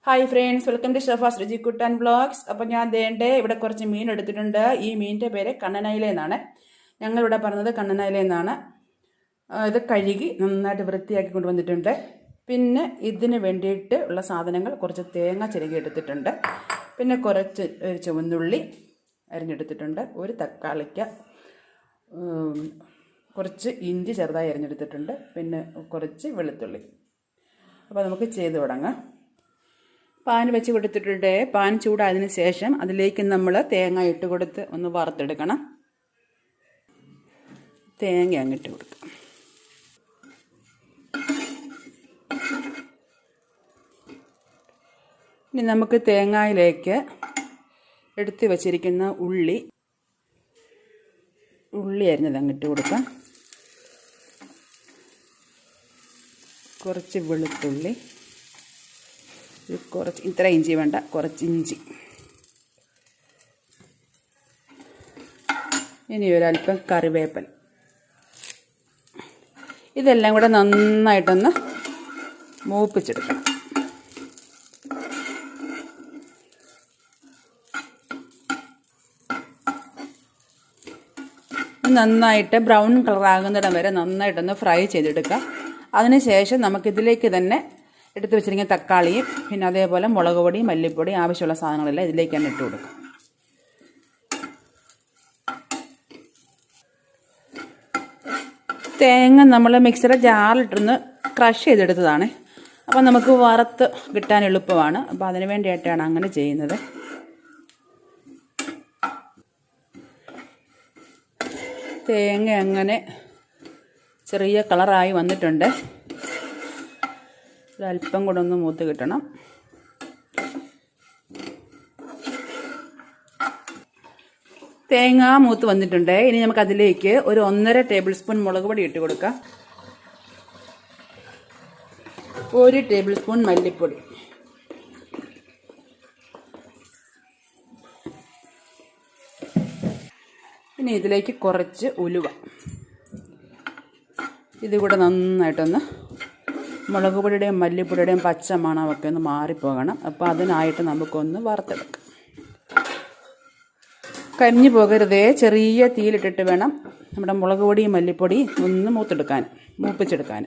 Hi friends, welcome to Shafas രുചിക്കുട്ടൻ vlogs. അപ്പോൾ ഞാൻ ദേണ്ടേ ഇവിടെ കുറച്ച് മീൻ എടുത്തിട്ടുണ്ട്. ഈ മീനിൻ്റെ പേര് കണ്ണനയില എന്നാണ്. ഞങ്ങളിവിടെ പറഞ്ഞത് കണ്ണനയില എന്നാണ്. ഇത് കഴുകി നന്നായിട്ട് വൃത്തിയാക്കി കൊണ്ടുവന്നിട്ടുണ്ട്. പിന്നെ ഇതിന് വേണ്ടിയിട്ട് ഉള്ള സാധനങ്ങൾ കുറച്ച് തേങ്ങ ചിരകി എടുത്തിട്ടുണ്ട്. പിന്നെ കുറച്ച് ചുവന്നുള്ളി അരിഞ്ഞെടുത്തിട്ടുണ്ട്. ഒരു തക്കാളിക്ക, കുറച്ച് ഇഞ്ചി ചെറുതായി അരിഞ്ഞെടുത്തിട്ടുണ്ട്. പിന്നെ കുറച്ച് വെളുത്തുള്ളി. അപ്പോൾ നമുക്ക് ചെയ്ത് തുടങ്ങാം. പാൻ വെച്ച് കൊടുത്തിട്ടുണ്ട്. പാൻ ചൂടായതിനു ശേഷം അതിലേക്ക് നമ്മൾ തേങ്ങ ഇട്ട് കൊടുത്ത് ഒന്ന് വറുത്തെടുക്കണം. തേങ്ങ അങ്ങിട്ട് കൊടുക്കാം. ഇനി നമുക്ക് തേങ്ങയിലേക്ക് എടുത്ത് വച്ചിരിക്കുന്ന ഉള്ളി അരിഞ്ഞത് അങ്ങിട്ട് കൊടുക്കാം. കുറച്ച് വെളുത്തുള്ളി, കുറച്ച് ഇത്ര ഇഞ്ചി വേണ്ട, കുറച്ച് ഇഞ്ചി, ഇനി ഒരല്പം കറിവേപ്പില. ഇതെല്ലാം കൂടെ നന്നായിട്ടൊന്ന് മൂപ്പിച്ചെടുക്കണം. നന്നായിട്ട് ബ്രൗൺ കളറാകുന്നിടം വരെ നന്നായിട്ടൊന്ന് ഫ്രൈ ചെയ്തെടുക്കുക. അതിനുശേഷം നമുക്കിതിലേക്ക് തന്നെ എടുത്ത് വെച്ചിരിക്കുന്ന തക്കാളിയും പിന്നെ അതേപോലെ മുളക് പൊടി, മല്ലിപ്പൊടി, ആവശ്യമുള്ള സാധനങ്ങളെല്ലാം ഇതിലേക്ക് തന്നെ ഇട്ട് കൊടുക്കും. തേങ്ങ നമ്മൾ മിക്സിയുടെ ജാറിലിട്ടൊന്ന് ക്രഷ് ചെയ്തെടുത്തതാണ്. അപ്പോൾ നമുക്ക് വറുത്ത് കിട്ടാൻ എളുപ്പമാണ്. അപ്പോൾ അതിന് വേണ്ടിയിട്ടാണ് അങ്ങനെ ചെയ്യുന്നത്. തേങ്ങ അങ്ങനെ ചെറിയ കളറായി വന്നിട്ടുണ്ട്. ഒരല്പം കൂടെ ഒന്ന് മൂത്ത് കിട്ടണം. തേങ്ങ മൂത്ത് വന്നിട്ടുണ്ട്. ഇനി നമുക്കതിലേക്ക് ഒരു 1.5 ടേബിൾ സ്പൂൺ മുളക് പൊടി ഇട്ട് കൊടുക്കാം. 1 ടേബിൾ സ്പൂൺ മല്ലിപ്പൊടി, ഇനി ഇതിലേക്ക് കുറച്ച് ഉലുവ. ഇതുകൂടെ നന്നായിട്ടൊന്ന് മുളക് പൊടിയുടെയും മല്ലിപ്പൊടിയുടെയും പച്ച മണമൊക്കെ ഒന്ന് മാറിപ്പോകണം. അപ്പോൾ അതിനായിട്ട് നമുക്കൊന്ന് വറുത്തെടുക്കാം. കരിഞ്ഞു പോകരുതേ. ചെറിയ തീയിലിട്ടിട്ട് വേണം നമ്മുടെ മുളക് പൊടിയും മല്ലിപ്പൊടി ഒന്ന് മൂപ്പിച്ചെടുക്കാൻ.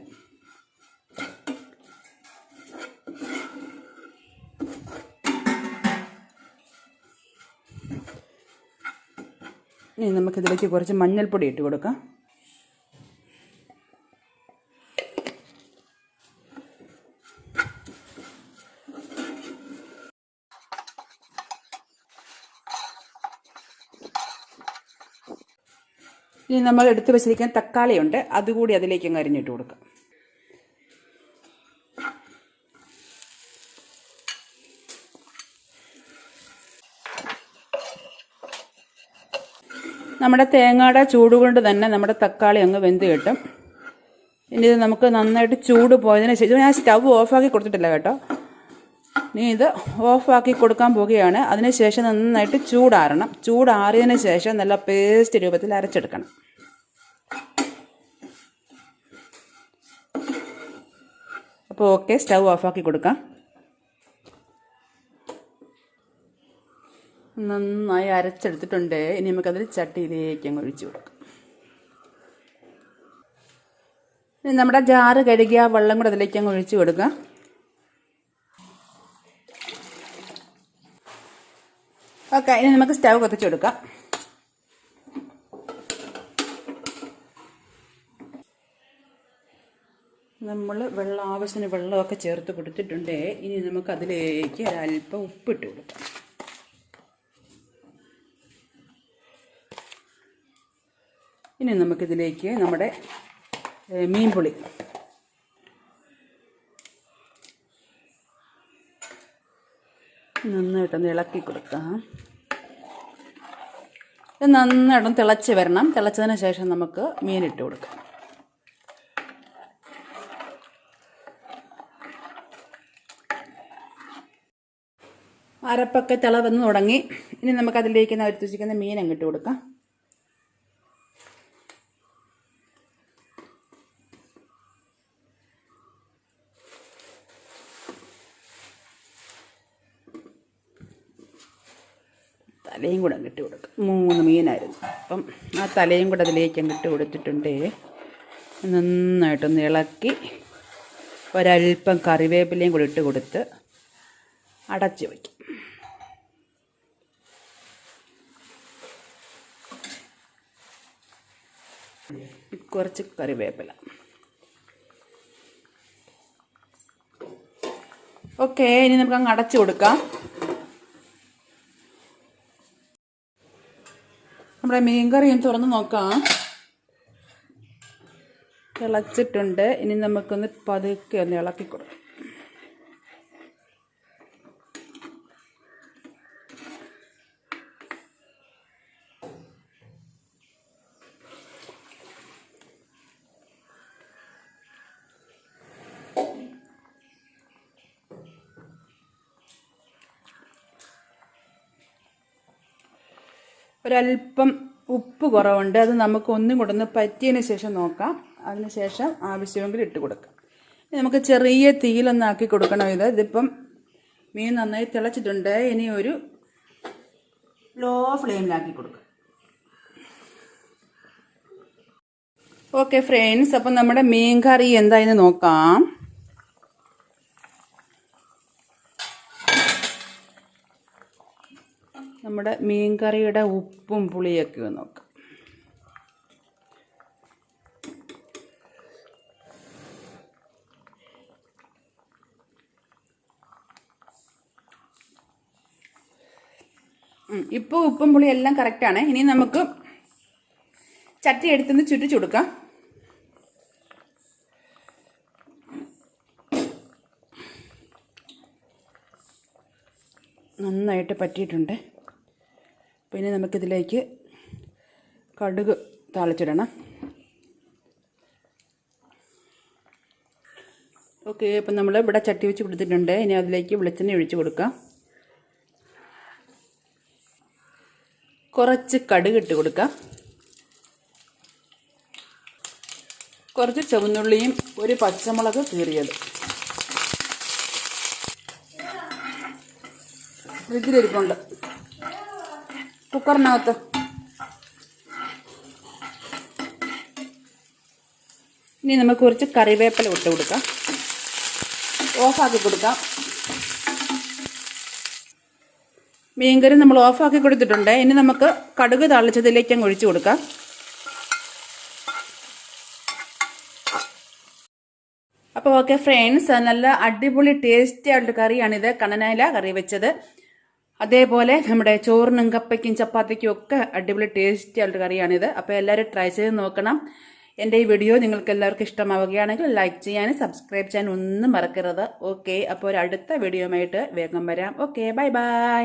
ഇനി നമുക്കിതിലേക്ക് കുറച്ച് മഞ്ഞൾപ്പൊടി ഇട്ട് കൊടുക്കാം. ഇനി നമ്മൾ എടുത്ത് വെച്ചിരിക്കുന്ന തക്കാളിയുണ്ട്, അതുകൂടി അതിലേക്ക് അങ്ങ് അരിഞ്ഞിട്ട് കൊടുക്കാം. നമ്മുടെ തേങ്ങയുടെ ചൂട് കൊണ്ട് തന്നെ നമ്മുടെ തക്കാളി അങ്ങ് വെന്ത് കിട്ടും. ഇനി ഇത് നമുക്ക് നന്നായിട്ട് ചൂട് പോയതിന് ശേഷം, ഞാൻ സ്റ്റവ് ഓഫാക്കി കൊടുത്തിട്ടില്ല കേട്ടോ, ഇനി ഇത് ഓഫാക്കി കൊടുക്കാൻ പോവുകയാണ്. അതിനുശേഷം നന്നായിട്ട് ചൂടാറണം. ചൂടാറിയതിന് ശേഷം നല്ല പേസ്റ്റ് രൂപത്തിൽ അരച്ചെടുക്കണം. അപ്പോൾ ഓക്കെ, സ്റ്റവ് ഓഫാക്കി കൊടുക്കാം. നന്നായി അരച്ചെടുത്തിട്ടുണ്ട്. ഇനി നമുക്കതിൽ ചട്ടിയിലേക്ക് അങ്ങ് ഒഴിച്ചു കൊടുക്കാം. ഇനി നമ്മുടെ ജാറ് കഴുകിയ വെള്ളം കൂടെ അതിലേക്ക് അങ്ങ് ഒഴിച്ചു കൊടുക്കാം. ഓക്കെ, ഇനി നമുക്ക് സ്റ്റവ് കത്തിച്ചു കൊടുക്കാം. നമ്മൾ ആവശ്യത്തിന് വെള്ളമൊക്കെ ചേർത്ത് കൊടുത്തിട്ടുണ്ട്. ഇനി നമുക്കതിലേക്ക് ഒരല്പം ഉപ്പിട്ട് കൊടുക്കാം. ഇനി നമുക്കിതിലേക്ക് നമ്മുടെ മീൻപുളി നന്നായിട്ടൊന്ന് ഇളക്കി കൊടുക്കാം. ഇത് നന്നായിട്ടൊന്ന് തിളച്ച് വരണം. തിളച്ചതിന് ശേഷം നമുക്ക് മീനിട്ട് കൊടുക്കാം. അരപ്പൊക്കെ തിള വന്ന് തുടങ്ങി. ഇനി നമുക്കതിലേക്ക് എടുത്ത് വെച്ചിരിക്കുന്ന മീൻ അങ്ങിട്ട് കൊടുക്കാം. തലയും കൂടെ ഇട്ട് കൊടുക്കാം. 3 മീനായിരുന്നു. അപ്പം ആ തലയും കൂടെ അതിലേക്ക് ഇട്ട് കൊടുത്തിട്ടുണ്ട്. നന്നായിട്ടൊന്ന് ഇളക്കി ഒരല്പം കറിവേപ്പിലയും കൂടി ഇട്ട് കൊടുത്ത് അടച്ച് വയ്ക്കും. കുറച്ച് കറിവേപ്പില. ഓക്കെ, ഇനി നമുക്ക് അങ്ങ് അടച്ചു കൊടുക്കാം. നമ്മുടെ മീൻകറിയും തുറന്ന് നോക്കാം. തിളച്ചിട്ടുണ്ട്. ഇനി നമുക്കൊന്ന് പതുക്കെ ഒന്ന് ഇളക്കി കൊടുക്കാം. ഒരല്പം ഉപ്പ് കുറവുണ്ട്. അത് നമുക്ക് ഒന്നും കൂടെ ഒന്ന് പറ്റിയതിന് ശേഷം നോക്കാം. അതിന് ശേഷം ആവശ്യമെങ്കിൽ ഇട്ട് കൊടുക്കാം. നമുക്ക് ചെറിയ തീയിലൊന്നാക്കി കൊടുക്കണം. ഇതിപ്പം മീൻ നന്നായി തിളച്ചിട്ടുണ്ട്. ഇനി ഒരു ലോ ഫ്ലെയിമിലാക്കി കൊടുക്കാം. ഓക്കെ ഫ്രണ്ട്സ്, അപ്പം നമ്മുടെ മീൻ കറി എന്തായെന്ന് നോക്കാം. നമ്മുടെ മീൻ കറിയുടെ ഉപ്പും പുളിയൊക്കെ ഒന്ന് നോക്കാം. ഇപ്പോൾ ഉപ്പും പുളിയും എല്ലാം കറക്റ്റാണ്. ഇനി നമുക്ക് ചട്ടി എടുത്തുനിന്ന് ചുറ്റിച്ചു കൊടുക്കാം. നന്നായിട്ട് പറ്റിയിട്ടുണ്ട്. പിന്നെ നമുക്കിതിലേക്ക് കടുക് താളിച്ചിടണം. ഓക്കെ, അപ്പം നമ്മൾ ഇവിടെ ചട്ടി വെച്ച് കൊടുത്തിട്ടുണ്ട്. ഇനി അതിലേക്ക് വെളിച്ചെണ്ണ ഒഴിച്ച് കൊടുക്കാം. കുറച്ച് കടുക് ഇട്ട് കൊടുക്കാം. കുറച്ച് ചുവന്നുള്ളിയും ഒരു പച്ചമുളക് കീറിയത്. ഫ്രിഡ്ജിലിരിപ്പുണ്ട് കുക്കറിനകത്ത്. ഇനി നമുക്ക് കുറച്ച് കറിവേപ്പില ഇട്ട് കൊടുക്കാം. ഓഫാക്കി കൊടുക്കാം. മീൻകറി നമ്മൾ ഓഫാക്കി കൊടുത്തിട്ടുണ്ട്. ഇനി നമുക്ക് കടുക് താളിച്ചതിലേക്ക് അങ്ങ് ഒഴിച്ചു കൊടുക്കാം. അപ്പോൾ ഓക്കെ ഫ്രണ്ട്സ്, നല്ല അടിപൊളി ടേസ്റ്റി ആയിട്ടുള്ള കറിയാണിത്. കണ്ണനയില കറി വെച്ചത്. അതേപോലെ നമ്മുടെ ചോറിനും കപ്പയ്ക്കും ചപ്പാത്തിക്കും ഒക്കെ അടിപൊളി ടേസ്റ്റി ആയിട്ടുള്ള കറിയാണിത്. അപ്പോൾ എല്ലാവരും ട്രൈ ചെയ്ത് നോക്കണം. എൻ്റെ ഈ വീഡിയോ നിങ്ങൾക്ക് എല്ലാവർക്കും ഇഷ്ടമാവുകയാണെങ്കിൽ ലൈക്ക് ചെയ്യാനും സബ്സ്ക്രൈബ് ചെയ്യാനും ഒന്നും മറക്കരുത്. ഓക്കെ, അപ്പോൾ ഒരു അടുത്ത വീഡിയോയുമായിട്ട് വേഗം വരാം. Okay, bye bye.